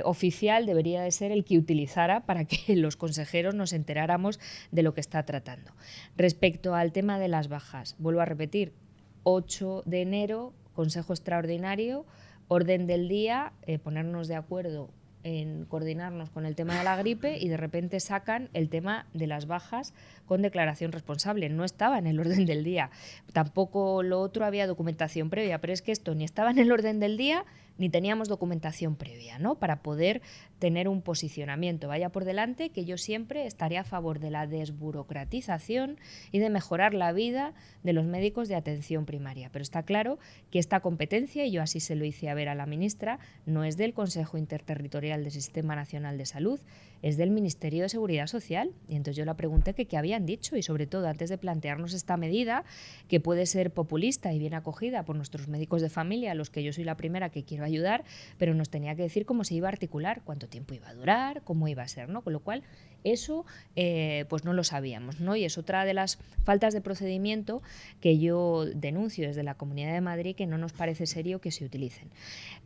oficial debería de ser el que utilizara para que los consejeros nos enteráramos de lo que está tratando. Respecto al tema de las bajas, vuelvo a repetir, 8 de enero, Consejo Extraordinario, orden del día, ponernos de acuerdo en coordinarnos con el tema de la gripe, y de repente sacan el tema de las bajas con declaración responsable. No estaba en el orden del día. Tampoco lo otro había documentación previa, pero es que esto ni estaba en el orden del día ni teníamos documentación previa, ¿no? Para poder tener un posicionamiento. Vaya por delante que yo siempre estaré a favor de la desburocratización y de mejorar la vida de los médicos de atención primaria. Pero está claro que esta competencia, y yo así se lo hice a ver a la ministra, no es del Consejo Interterritorial del Sistema Nacional de Salud, es del Ministerio de Seguridad Social. Y entonces yo le pregunté que qué habían dicho, y sobre todo antes de plantearnos esta medida, que puede ser populista y bien acogida por nuestros médicos de familia, a los que yo soy la primera que quiero ayudar, pero nos tenía que decir cómo se iba a articular, cuánto tiempo iba a durar, cómo iba a ser, ¿no? Con lo cual, eso pues no lo sabíamos, ¿no? Y es otra de las faltas de procedimiento que yo denuncio desde la Comunidad de Madrid, que no nos parece serio que se utilicen.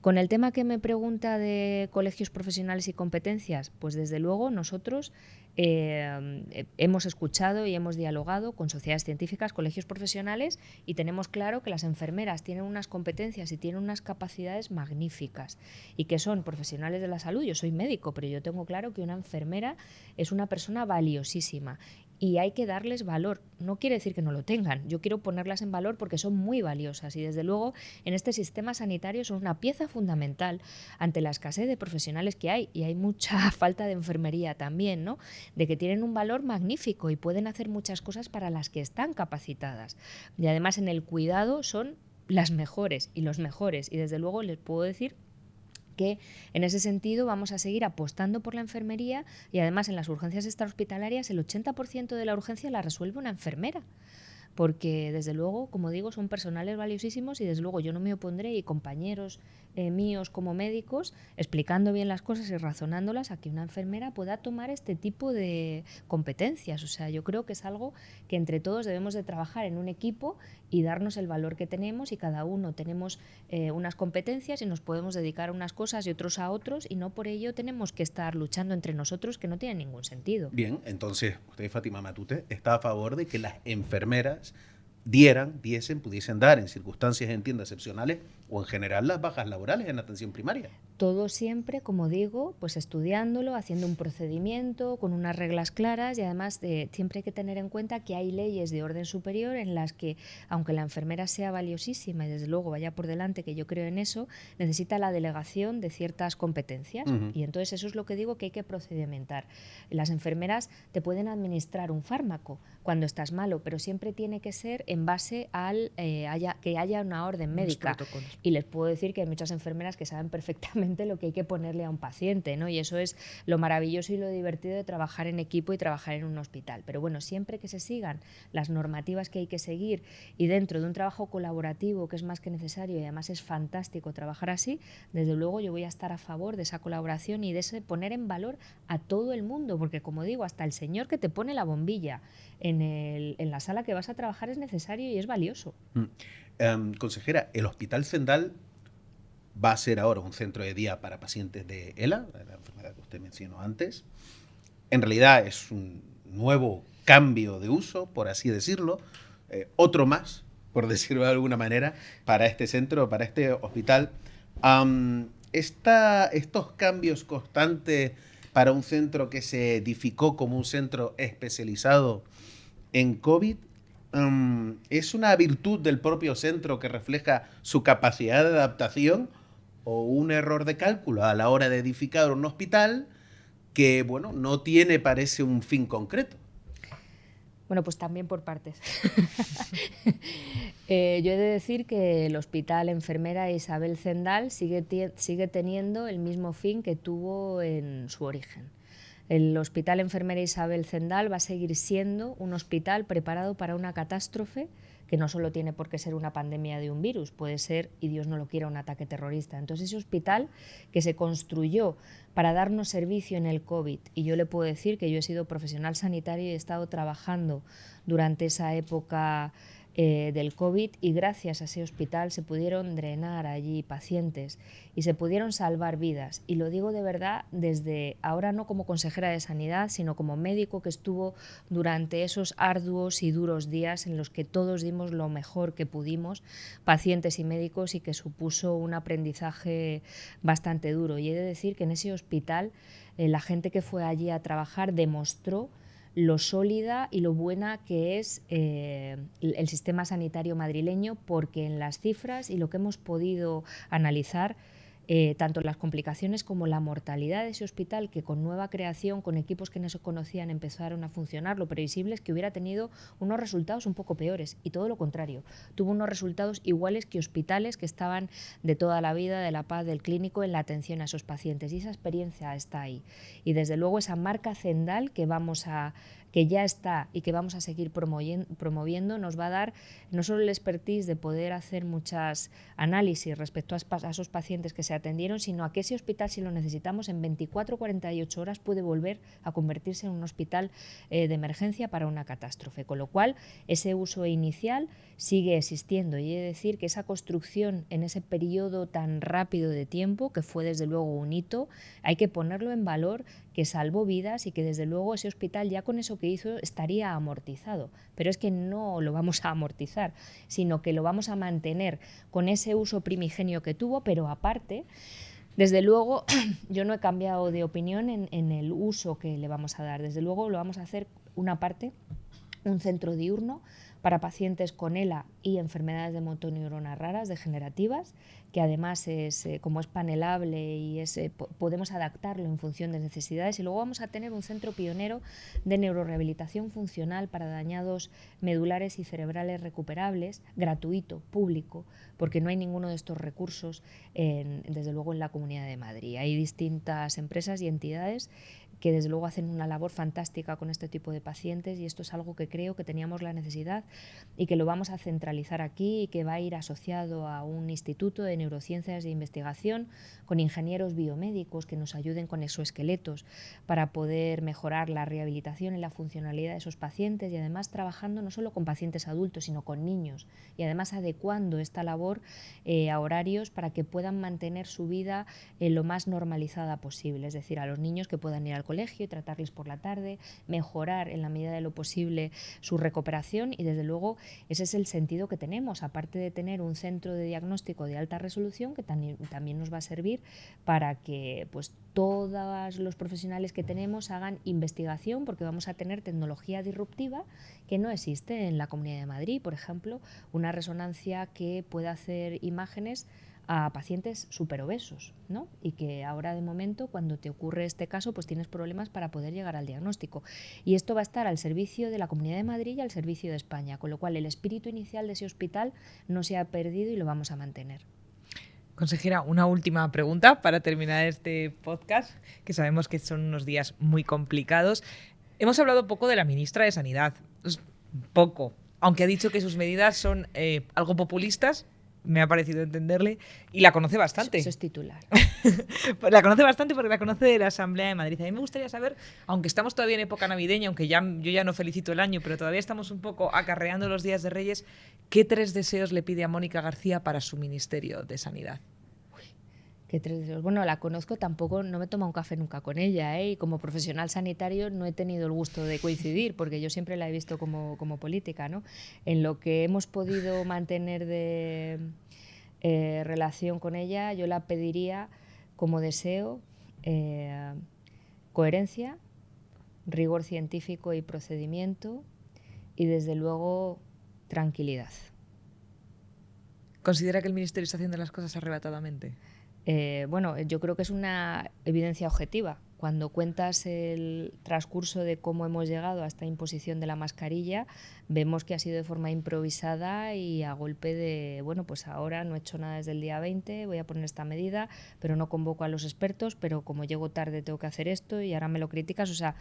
Con el tema que me pregunta de colegios profesionales y competencias, pues desde luego nosotros hemos escuchado y hemos dialogado con sociedades científicas, colegios profesionales, y tenemos claro que las enfermeras tienen unas competencias y tienen unas capacidades magníficas y que son profesionales de la salud. Yo soy médico, pero yo tengo claro que una enfermera es una persona valiosísima y hay que darles valor. No quiere decir que no lo tengan, yo quiero ponerlas en valor porque son muy valiosas, y desde luego en este sistema sanitario son una pieza fundamental ante la escasez de profesionales que hay, y hay mucha falta de enfermería también, ¿no? De que tienen un valor magnífico y pueden hacer muchas cosas para las que están capacitadas. Y además en el cuidado son las mejores y los mejores, y desde luego les puedo decir que en ese sentido vamos a seguir apostando por la enfermería, y además en las urgencias extrahospitalarias el 80% de la urgencia la resuelve una enfermera. Porque desde luego, como digo, son personales valiosísimos, y desde luego yo no me opondré, y compañeros míos como médicos, explicando bien las cosas y razonándolas, a que una enfermera pueda tomar este tipo de competencias. O sea, yo creo que es algo que entre todos debemos de trabajar en un equipo y darnos el valor que tenemos, y cada uno tenemos unas competencias y nos podemos dedicar a unas cosas y otros a otros, y no por ello tenemos que estar luchando entre nosotros, que no tiene ningún sentido. Bien, entonces usted, Fátima Matute, está a favor de que las enfermeras pudiesen dar en circunstancias, entiendo, excepcionales, o en general las bajas laborales en atención primaria. Todo siempre, como digo, pues estudiándolo, haciendo un procedimiento con unas reglas claras y además siempre hay que tener en cuenta que hay leyes de orden superior en las que, aunque la enfermera sea valiosísima y desde luego vaya por delante, que yo creo en eso, necesita la delegación de ciertas competencias. Y entonces eso es lo que digo que hay que procedimentar. Las enfermeras te pueden administrar un fármaco cuando estás malo, pero siempre tiene que ser en base al que haya una orden médica. Y les puedo decir que hay muchas enfermeras que saben perfectamente lo que hay que ponerle a un paciente, ¿no? Y eso es lo maravilloso y lo divertido de trabajar en equipo y trabajar en un hospital. Pero bueno, siempre que se sigan las normativas que hay que seguir y dentro de un trabajo colaborativo que es más que necesario y además es fantástico trabajar así, desde luego yo voy a estar a favor de esa colaboración y de ese poner en valor a todo el mundo, porque como digo, hasta el señor que te pone la bombilla en la sala que vas a trabajar es necesario y es valioso. Consejera, el Hospital Zendal va a ser ahora un centro de día para pacientes de ELA, la enfermedad que usted mencionó antes. En realidad es un nuevo cambio de uso, por así decirlo, otro más, por decirlo de alguna manera, para este centro, para este hospital. Estos cambios constantes para un centro que se edificó como un centro especializado en COVID, ¿es una virtud del propio centro que refleja su capacidad de adaptación o un error de cálculo a la hora de edificar un hospital que, bueno, no tiene, parece, un fin concreto? Bueno, pues también por partes. Yo he de decir que el Hospital Enfermera Isabel Zendal sigue teniendo el mismo fin que tuvo en su origen. El Hospital Enfermera Isabel Zendal va a seguir siendo un hospital preparado para una catástrofe que no solo tiene por qué ser una pandemia de un virus, puede ser, y Dios no lo quiera, un ataque terrorista. Entonces ese hospital que se construyó para darnos servicio en el COVID, y yo le puedo decir que yo he sido profesional sanitario y he estado trabajando durante esa época del COVID y gracias a ese hospital se pudieron drenar allí pacientes y se pudieron salvar vidas. Y lo digo de verdad desde ahora no como consejera de Sanidad, sino como médico que estuvo durante esos arduos y duros días en los que todos dimos lo mejor que pudimos, pacientes y médicos, y que supuso un aprendizaje bastante duro. Y he de decir que en ese hospital la gente que fue allí a trabajar demostró lo sólida y lo buena que es el sistema sanitario madrileño, porque en las cifras y lo que hemos podido analizar, tanto las complicaciones como la mortalidad de ese hospital, que con nueva creación, con equipos que no se conocían, empezaron a funcionar, lo previsible es que hubiera tenido unos resultados un poco peores, y todo lo contrario, tuvo unos resultados iguales que hospitales que estaban de toda la vida, de la Paz, del Clínico, en la atención a esos pacientes, y esa experiencia está ahí. Y desde luego esa marca Zendal que ya está y que vamos a seguir promoviendo, nos va a dar no solo el expertise de poder hacer muchas análisis respecto a esos pacientes que se atendieron, sino a que ese hospital, si lo necesitamos, en 24 o 48 horas puede volver a convertirse en un hospital de emergencia para una catástrofe. Con lo cual, ese uso inicial sigue existiendo, y he de decir que esa construcción en ese periodo tan rápido de tiempo, que fue desde luego un hito, hay que ponerlo en valor, que salvó vidas y que desde luego ese hospital ya con eso que hizo estaría amortizado. Pero es que no lo vamos a amortizar, sino que lo vamos a mantener con ese uso primigenio que tuvo, pero aparte, desde luego, yo no he cambiado de opinión en el uso que le vamos a dar. Desde luego lo vamos a hacer una parte, un centro diurno para pacientes con ELA y enfermedades de motoneuronas raras degenerativas, que además como es panelable y podemos adaptarlo en función de necesidades. Y luego vamos a tener un centro pionero de neurorehabilitación funcional para dañados medulares y cerebrales recuperables, gratuito, público, porque no hay ninguno de estos recursos desde luego en la Comunidad de Madrid. Hay distintas empresas y entidades que desde luego hacen una labor fantástica con este tipo de pacientes, y esto es algo que creo que teníamos la necesidad y que lo vamos a centralizar aquí, y que va a ir asociado a un instituto de neurociencias e investigación con ingenieros biomédicos que nos ayuden con exoesqueletos para poder mejorar la rehabilitación y la funcionalidad de esos pacientes, y además trabajando no solo con pacientes adultos sino con niños, y además adecuando esta labor a horarios para que puedan mantener su vida lo más normalizada posible, es decir, a los niños que puedan ir al colegio y tratarles por la tarde, mejorar en la medida de lo posible su recuperación y desde luego ese es el sentido que tenemos, aparte de tener un centro de diagnóstico de alta resolución que también nos va a servir para que pues todos los profesionales que tenemos hagan investigación, porque vamos a tener tecnología disruptiva que no existe en la Comunidad de Madrid. Por ejemplo, una resonancia que pueda hacer imágenes a pacientes superobesos, ¿no? Y que ahora de momento cuando te ocurre este caso pues tienes problemas para poder llegar al diagnóstico. Y esto va a estar al servicio de la Comunidad de Madrid y al servicio de España, con lo cual el espíritu inicial de ese hospital no se ha perdido y lo vamos a mantener. Consejera, una última pregunta para terminar este podcast, que sabemos que son unos días muy complicados. Hemos hablado poco de la ministra de Sanidad, poco, aunque ha dicho que sus medidas son algo populistas, me ha parecido entenderle, y la conoce bastante. Eso es titular. La conoce bastante porque la conoce de la Asamblea de Madrid. A mí me gustaría saber, aunque estamos todavía en época navideña, aunque yo ya no felicito el año, pero todavía estamos un poco acarreando los días de Reyes, ¿qué 3 deseos le pide a Mónica García para su Ministerio de Sanidad? ¿Qué 3 deseos? Bueno, la conozco, tampoco, no me tomo un café nunca con ella, y como profesional sanitario no he tenido el gusto de coincidir, porque yo siempre la he visto como política, ¿no? En lo que hemos podido mantener de relación con ella, yo la pediría como deseo coherencia, rigor científico y procedimiento y desde luego tranquilidad. ¿Considera que el Ministerio está haciendo las cosas arrebatadamente? Bueno, yo creo que es una evidencia objetiva. Cuando cuentas el transcurso de cómo hemos llegado a esta imposición de la mascarilla, vemos que ha sido de forma improvisada y a golpe de, bueno, pues ahora no he hecho nada desde el día 20, voy a poner esta medida, pero no convoco a los expertos, pero como llego tarde tengo que hacer esto y ahora me lo criticas. O sea,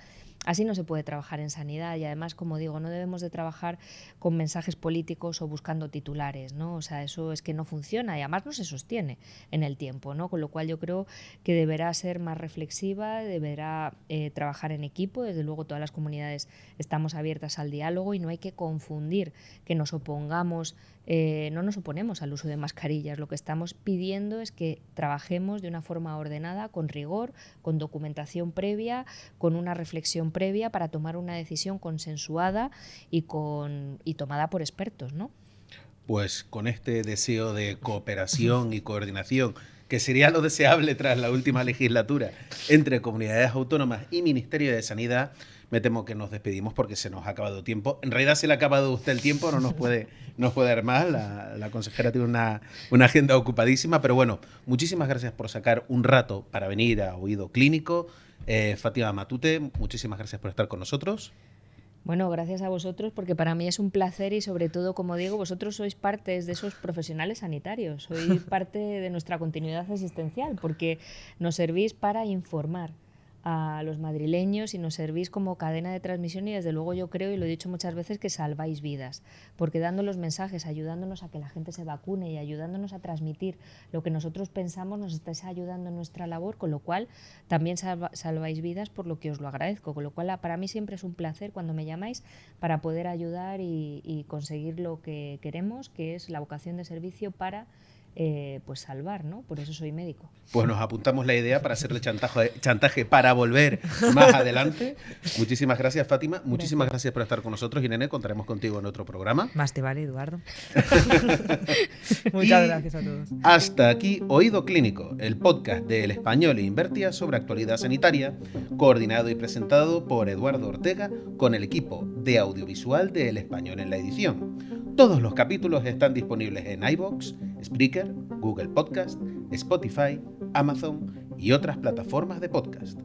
así no se puede trabajar en sanidad y además, como digo, no debemos de trabajar con mensajes políticos o buscando titulares, ¿no? O sea, eso es que no funciona y además no se sostiene en el tiempo, ¿no? Con lo cual yo creo que deberá ser más reflexiva, deberá trabajar en equipo. Desde luego todas las comunidades estamos abiertas al diálogo y no hay que confundir que nos opongamos, no nos oponemos al uso de mascarillas. Lo que estamos pidiendo es que trabajemos de una forma ordenada, con rigor, con documentación previa, con una reflexión previa para tomar una decisión consensuada y tomada por expertos, ¿no? Pues con este deseo de cooperación y coordinación, que sería lo deseable tras la última legislatura entre comunidades autónomas y Ministerio de Sanidad, me temo que nos despedimos porque se nos ha acabado tiempo. En realidad se le ha acabado a usted el tiempo, no nos puede dar más. La consejera tiene una agenda ocupadísima, pero bueno, muchísimas gracias por sacar un rato para venir a Oído Clínico. Fátima Matute, muchísimas gracias por estar con nosotros. Bueno, gracias a vosotros, porque para mí es un placer y sobre todo, como digo, vosotros sois parte de esos profesionales sanitarios, sois parte de nuestra continuidad asistencial, porque nos servís para informar a los madrileños y nos servís como cadena de transmisión y desde luego yo creo, y lo he dicho muchas veces, que salváis vidas, porque dando los mensajes, ayudándonos a que la gente se vacune y ayudándonos a transmitir lo que nosotros pensamos, nos estáis ayudando en nuestra labor, con lo cual también salváis vidas, por lo que os lo agradezco, con lo cual para mí siempre es un placer cuando me llamáis para poder ayudar y conseguir lo que queremos, que es la vocación de servicio para pues salvar, ¿no? Por eso soy médico. Pues nos apuntamos la idea para hacerle chantaje para volver más adelante. Muchísimas gracias, Fátima. Muchísimas gracias por estar con nosotros. Irene, contaremos contigo en otro programa. Más te vale, Eduardo. Muchas gracias a todos. Hasta aquí Oído Clínico, el podcast de El Español e Invertia sobre actualidad sanitaria, coordinado y presentado por Eduardo Ortega con el equipo de audiovisual de El Español en la edición. Todos los capítulos están disponibles en iVoox, Spreaker, Google Podcast, Spotify, Amazon y otras plataformas de podcast.